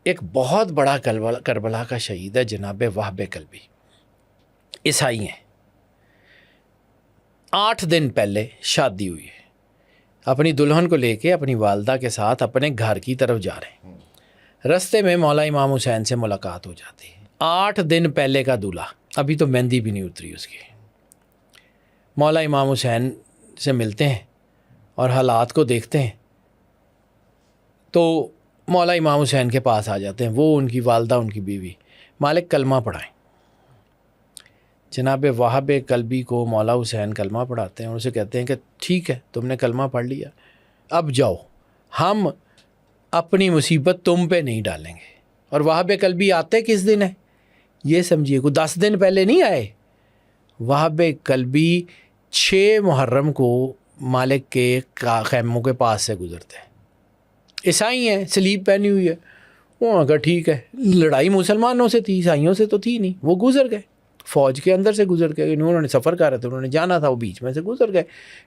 ایک بہت بڑا کربلا کا شہید ہے جناب وہب کلبی، عیسائی ہیں، 8 دن پہلے شادی ہوئی ہے، اپنی دلہن کو لے کے اپنی والدہ کے ساتھ اپنے گھر کی طرف جا رہے ہیں، رستے میں مولا امام حسین سے ملاقات ہو جاتی ہے۔ 8 دن پہلے کا دولہا، ابھی تو مہندی بھی نہیں اتری اس کی، مولا امام حسین سے ملتے ہیں اور حالات کو دیکھتے ہیں تو مولا امام حسین کے پاس آ جاتے ہیں، وہ ان کی والدہ ان کی بیوی، مالک کلمہ پڑھائیں۔ جناب وہب کلبی کو مولا حسین کلمہ پڑھاتے ہیں اور اسے کہتے ہیں کہ ٹھیک ہے تم نے کلمہ پڑھ لیا، اب جاؤ، ہم اپنی مصیبت تم پہ نہیں ڈالیں گے۔ اور وہب کلبی آتے کس دن ہے یہ سمجھیے، کوئی 10 دن پہلے نہیں آئے، وہب کلبی 6 محرم کو مالک کے خیموں کے پاس سے گزرتے ہیں، عیسائی ہیں، سلیب پہنی ہوئی ہے، وہ اگر ٹھیک ہے، لڑائی مسلمانوں سے تھی، عیسائیوں سے تو تھی نہیں، وہ گزر گئے، فوج کے اندر سے گزر گئے، انہوں نے سفر کر رہے تھے، انہوں نے جانا تھا، وہ بیچ میں سے گزر گئے،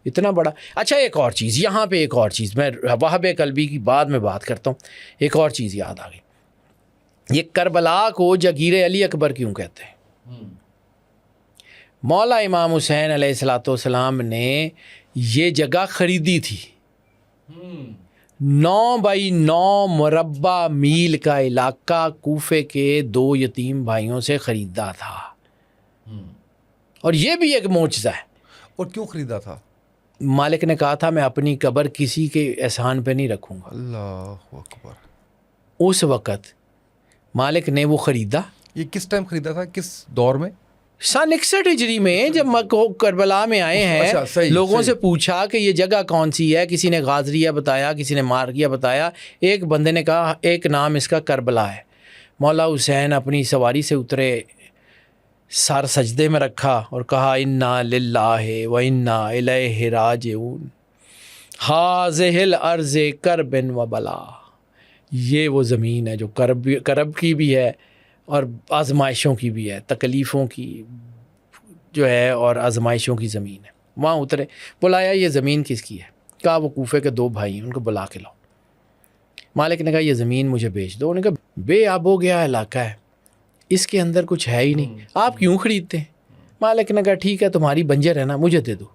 اتنا بڑا۔ اچھا ایک اور چیز یہاں پہ، ایک اور چیز میں وہب کلبی کی بعد میں بات کرتا ہوں، ایک اور چیز یاد آ گئی، یہ کربلا کو جگیر علی اکبر کیوں کہتے ہیں؟ مولا امام حسین علیہ الصلوۃ والسلام نے یہ جگہ خریدی تھی، 9 بائی 9 مربع میل کا علاقہ کوفے کے 2 یتیم بھائیوں سے خریدا تھا، اور یہ بھی ایک معجزہ ہے۔ اور کیوں خریدا تھا؟ مالک نے کہا تھا میں اپنی قبر کسی کے احسان پہ نہیں رکھوں گا۔ اللہ اکبر۔ اس وقت مالک نے وہ خریدا۔ یہ کس ٹائم خریدا تھا، کس دور میں؟ سن 61 ہجری میں، جب کربلا میں آئے ہیں، لوگوں سے پوچھا کہ یہ جگہ کون سی ہے، کسی نے غازریہ بتایا، کسی نے مارگیہ بتایا، ایک بندے نے کہا ایک نام اس کا کربلا ہے۔ مولا حسین اپنی سواری سے اترے، سر سجدے میں رکھا اور کہا انا للہ و انا الیہ راجعون، ہاذہ الارض کرب و بلا، یہ وہ زمین ہے جو کرب کی بھی ہے اور آزمائشوں کی بھی ہے، تکلیفوں کی جو ہے اور آزمائشوں کی زمین ہے۔ وہاں اترے، بلایا یہ زمین کس کی ہے؟ کہا وہ کوفے کے 2 بھائی ہیں، ان کو بلا کے لاؤ۔ مالک نے کہا یہ زمین مجھے بیچ دو۔ انہوں نے کہا بے آب ہو گیا علاقہ ہے، اس کے اندر کچھ ہے ہی نہیں، آپ کیوں خریدتے ہیں؟ مالک نے کہا ٹھیک ہے تمہاری بنجر ہے نا، مجھے دے دو۔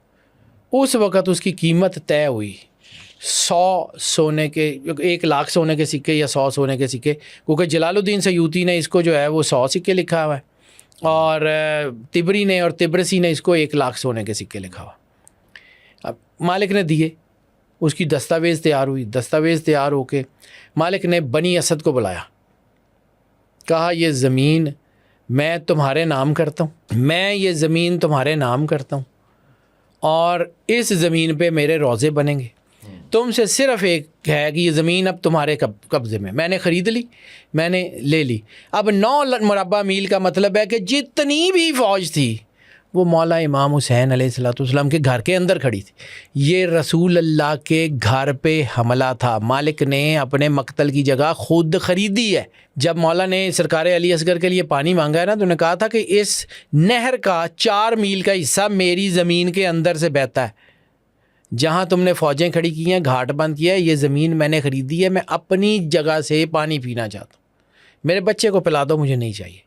اس وقت اس کی قیمت طے ہوئی، 100 سونے کے، 1 لاکھ سونے کے سکے یا 100 سونے کے سکے، کیونکہ جلال الدین سیوطی نے اس کو جو ہے وہ 100 سکے لکھا ہوا ہے، اور تبری نے اور تبرسی نے اس کو 1 لاکھ سونے کے سکے لکھا ہوا۔ اب مالک نے دیے، اس کی دستاویز تیار ہوئی، دستاویز تیار ہو کے مالک نے بنی اسد کو بلایا، کہا یہ زمین میں تمہارے نام کرتا ہوں، میں یہ زمین تمہارے نام کرتا ہوں، اور اس زمین پہ میرے روضے بنیں گے، تم سے صرف ایک ہے کہ یہ زمین اب تمہارے قبضے میں نے خرید لی، میں نے لے لی۔ اب 9 مربع میل کا مطلب ہے کہ جتنی بھی فوج تھی وہ مولا امام حسین علیہ الصلوۃ والسلام کے گھر کے اندر کھڑی تھی۔ یہ رسول اللہ کے گھر پہ حملہ تھا، مالک نے اپنے مقتل کی جگہ خود خریدی ہے۔ جب مولا نے سرکار علی اصغر کے لیے پانی مانگا ہے نا، تو انہوں نے کہا تھا کہ اس نہر کا 4 میل کا حصہ میری زمین کے اندر سے بہتا ہے، جہاں تم نے فوجیں کھڑی کی ہیں، گھاٹ بند کیا ہے، یہ زمین میں نے خریدی ہے، میں اپنی جگہ سے پانی پینا چاہتا ہوں، میرے بچے کو پلا دو، مجھے نہیں چاہیے۔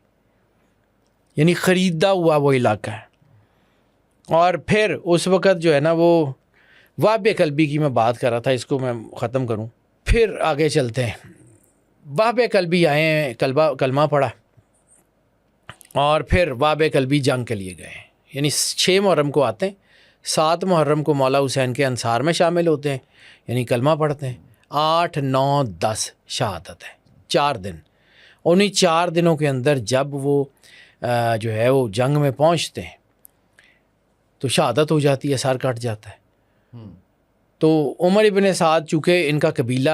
یعنی خریدا ہوا وہ علاقہ ہے۔ اور پھر اس وقت جو ہے نا، وہ وہب کلبی کی میں بات کر رہا تھا، اس کو میں ختم کروں، پھر آگے چلتے ہیں۔ وہب کلبی آئے ہیں، کلمہ پڑھا، اور پھر وہب کلبی جنگ کے لیے گئے ہیں، یعنی 6 محرم کو آتے ہیں، 7 محرم کو مولا حسین کے انصار میں شامل ہوتے ہیں، یعنی کلمہ پڑھتے ہیں، 8، 9، 10 شہادت ہے، 4 دن۔ انہیں 4 دنوں کے اندر جب وہ جو ہے وہ جنگ میں پہنچتے ہیں تو شہادت ہو جاتی ہے، سر کٹ جاتا ہے۔ تو عمر ابن سعد چونکہ ان کا قبیلہ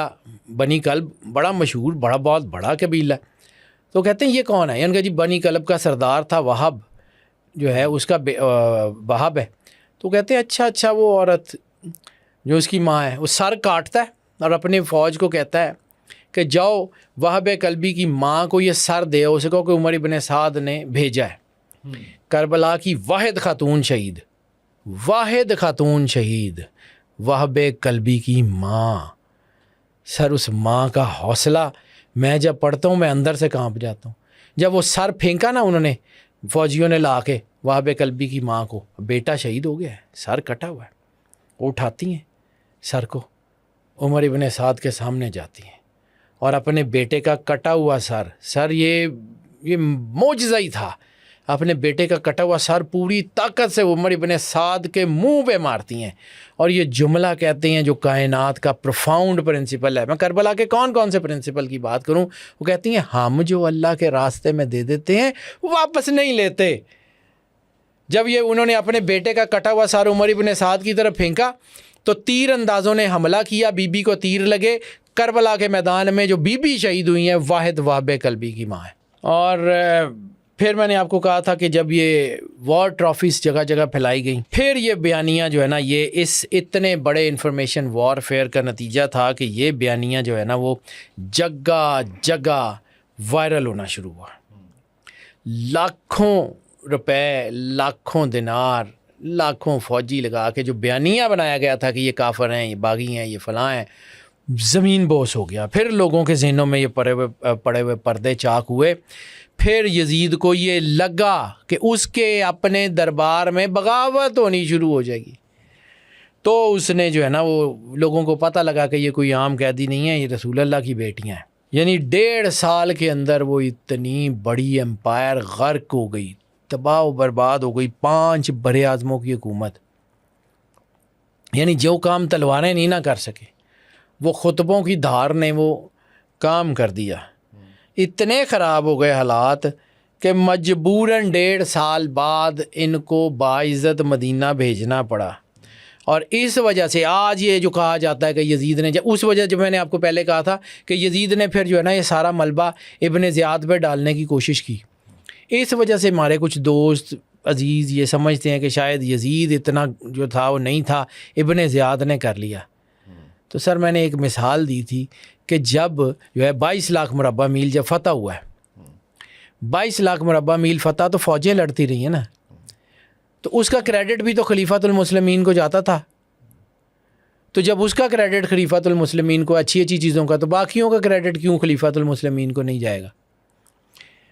بنی کلب بڑا مشہور، بہت بڑا قبیلہ، تو کہتے ہیں یہ کون ہے؟ ان کا جی بنی کلب کا سردار تھا وہب، جو ہے اس کا وہب ہے۔ تو کہتے ہیں اچھا وہ عورت جو اس کی ماں ہے، وہ سر کاٹتا ہے اور اپنے فوج کو کہتا ہے کہ جاؤ وہب کلبی کی ماں کو یہ سر دے، اسے کہو کہ عمر ابن سعد نے بھیجا ہے۔ کربلا کی واحد خاتون شہید وہب کلبی کی ماں، سر اس ماں کا حوصلہ میں جب پڑھتا ہوں میں اندر سے کانپ جاتا ہوں. جب وہ سر پھینکا نا انہوں نے فوجیوں نے لا کے وہاب کلبی کی ماں کو, بیٹا شہید ہو گیا ہے, سر کٹا ہوا ہے, وہ اٹھاتی ہیں سر کو, عمر ابن سعد کے سامنے جاتی ہیں اور اپنے بیٹے کا کٹا ہوا سر یہ معجزہ ہی تھا, اپنے بیٹے کا کٹا ہوا سر پوری طاقت سے عمر ابن سعد کے منہ پہ مارتی ہیں اور یہ جملہ کہتے ہیں جو کائنات کا پروفاؤنڈ پرنسپل ہے. میں کربلا کے کون سے پرنسپل کی بات کروں, وہ کہتی ہیں ہم جو اللہ کے راستے میں دے دیتے ہیں وہ واپس نہیں لیتے. جب یہ انہوں نے اپنے بیٹے کا کٹا ہوا سر عمر ابن سعد کی طرف پھینکا تو تیر اندازوں نے حملہ کیا, بی بی کو تیر لگے. کربلا کے میدان میں جو بی بی شہید ہوئی ہیں واحد وہاب کلبی کی ماں ہے. اور پھر میں نے آپ کو کہا تھا کہ جب یہ وار ٹرافیز جگہ جگہ پھیلائی گئیں, پھر یہ بیانیہ جو ہے نا یہ اس اتنے بڑے انفارمیشن وار فیئر کا نتیجہ تھا کہ یہ بیانیہ جو ہے نا وہ جگہ جگہ وائرل ہونا شروع ہوا. لاکھوں روپے, لاکھوں دینار, لاکھوں فوجی لگا کے جو بیانیہ بنایا گیا تھا کہ یہ کافر ہیں, یہ باغی ہیں, یہ فلاں ہیں, زمین بوس ہو گیا. پھر لوگوں کے ذہنوں میں یہ پڑے ہوئے پردے چاک ہوئے. پھر یزید کو یہ لگا کہ اس کے اپنے دربار میں بغاوت ہونی شروع ہو جائے گی, تو اس نے جو ہے نا وہ لوگوں کو پتہ لگا کہ یہ کوئی عام قیدی نہیں ہے, یہ رسول اللہ کی بیٹیاں ہیں. یعنی 1.5 سال کے اندر وہ اتنی بڑی امپائر غرق ہو گئی, تباہ و برباد ہو گئی. 5 بر اعظموں کی حکومت, یعنی جو کام تلواریں نہیں نہ کر سکے وہ خطبوں کی دھار نے وہ کام کر دیا. اتنے خراب ہو گئے حالات کہ مجبوراً 1.5 سال بعد ان کو باعزت مدینہ بھیجنا پڑا. اور اس وجہ سے آج یہ جو کہا جاتا ہے کہ یزید نے, اس وجہ جو میں نے آپ کو پہلے کہا تھا کہ یزید نے پھر جو ہے نا یہ سارا ملبہ ابن زیاد پہ ڈالنے کی کوشش کی, اس وجہ سے ہمارے کچھ دوست عزیز یہ سمجھتے ہیں کہ شاید یزید اتنا جو تھا وہ نہیں تھا, ابن زیاد نے کر لیا. تو سر میں نے ایک مثال دی تھی کہ جب جو ہے 22 لاکھ مربع میل جب فتح ہوا ہے, 22 لاکھ مربع میل فتح تو فوجیں لڑتی رہی ہیں نا, تو اس کا کریڈٹ بھی تو خلیفۃ المسلمین کو جاتا تھا. تو جب اس کا کریڈٹ خلیفۃ المسلمین کو اچھی چیزوں کا, تو باقیوں کا کریڈٹ کیوں خلیفۃ المسلمین کو نہیں جائے گا؟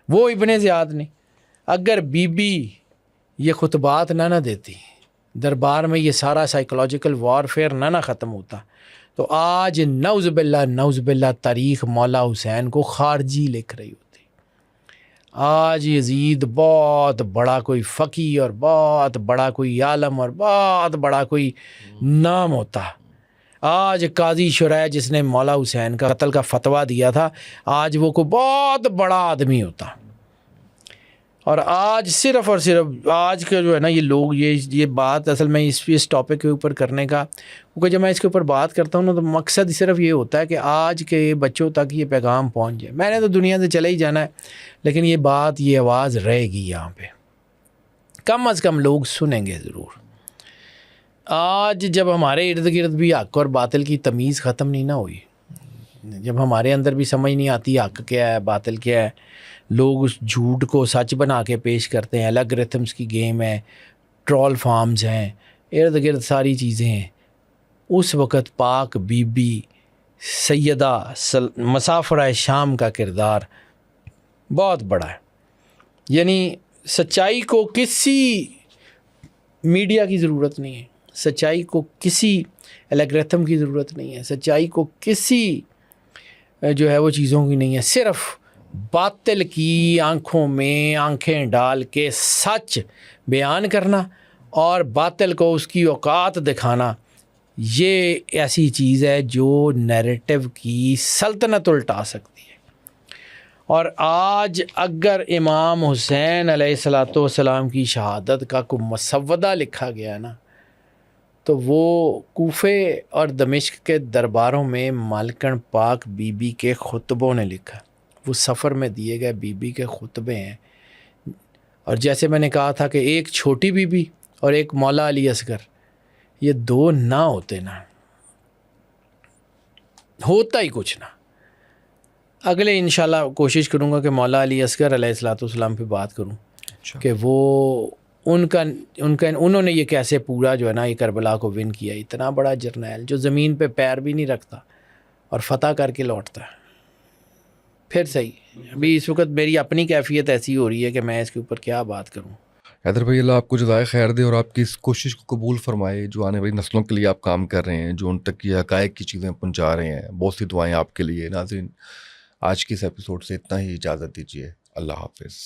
وہ ابن زیاد نے اگر بی بی یہ خطبات نہ دیتی, دربار میں یہ سارا سائیکولوجیکل وار فیئر نہ ختم ہوتا, تو آج نعوذ باللہ تاریخ مولا حسین کو خارجی لکھ رہی ہوتی. آج یزید بہت بڑا کوئی فقی اور بہت بڑا کوئی عالم اور بہت بڑا کوئی نام ہوتا. آج قاضی شریح جس نے مولا حسین کا قتل کا فتویٰ دیا تھا, آج وہ کوئی بہت بڑا آدمی ہوتا. اور آج صرف اور صرف آج کا جو ہے نا یہ لوگ یہ بات اصل میں اس ٹاپک کے اوپر کرنے کا, کیونکہ جب میں اس کے اوپر بات کرتا ہوں نا تو مقصد صرف یہ ہوتا ہے کہ آج کے بچوں تک یہ پیغام پہنچ جائے. میں نے تو دنیا سے چلے ہی جانا ہے, لیکن یہ بات یہ آواز رہے گی یہاں پہ, کم از کم لوگ سنیں گے ضرور. آج جب ہمارے ارد گرد بھی حق اور باطل کی تمیز ختم نہیں نہ ہوئی, جب ہمارے اندر بھی سمجھ نہیں آتی حق کیا ہے باطل کیا ہے, لوگ اس جھوٹ کو سچ بنا کے پیش کرتے ہیں, الگریتھمس کی گیم ہے, ٹرول فارمز ہیں, ارد گرد ساری چیزیں ہیں. اس وقت پاک بی بی سیدہ مسافرہ شام کا کردار بہت بڑا ہے. یعنی سچائی کو کسی میڈیا کی ضرورت نہیں ہے, سچائی کو کسی الگریتھم کی ضرورت نہیں ہے, سچائی کو کسی جو ہے وہ چیزوں کی نہیں ہے. صرف باطل کی آنکھوں میں آنکھیں ڈال کے سچ بیان کرنا اور باطل کو اس کی اوقات دکھانا, یہ ایسی چیز ہے جو نیریٹو کی سلطنت الٹا سکتی ہے. اور آج اگر امام حسین علیہ السلام کی شہادت کا کوئی مسودہ لکھا گیا نا, تو وہ کوفے اور دمشق کے درباروں میں مالکن پاک بی بی کے خطبوں نے لکھا. وہ سفر میں دیے گئے بی بی کے خطبے ہیں. اور جیسے میں نے کہا تھا کہ ایک چھوٹی بی بی اور ایک مولا علی اصغر, یہ دو نہ ہوتے نا ہوتا ہی کچھ نہ. اگلے انشاءاللہ کوشش کروں گا کہ مولا علی اصغر علیہ السلام پہ بات کروں کہ وہ انہوں نے یہ کیسے پورا جو ہے نا یہ کربلا کو ون کیا. اتنا بڑا جرنیل جو زمین پہ پیر بھی نہیں رکھتا اور فتح کر کے لوٹتا ہے. پھر صحیح. ابھی اس وقت میری اپنی کیفیت ایسی ہو رہی ہے کہ میں اس کے اوپر کیا بات کروں. حیدر بھائی اللہ آپ کو جزائے خیر دے اور آپ کی اس کوشش کو قبول فرمائے جو آنے والی نسلوں کے لیے آپ کام کر رہے ہیں, جو ان تک یہ حقائق کی چیزیں پہنچا رہے ہیں. بہت سی دعائیں آپ کے لیے. ناظرین آج کی اس ایپیسوڈ سے اتنا ہی, اجازت دیجیے. اللہ حافظ.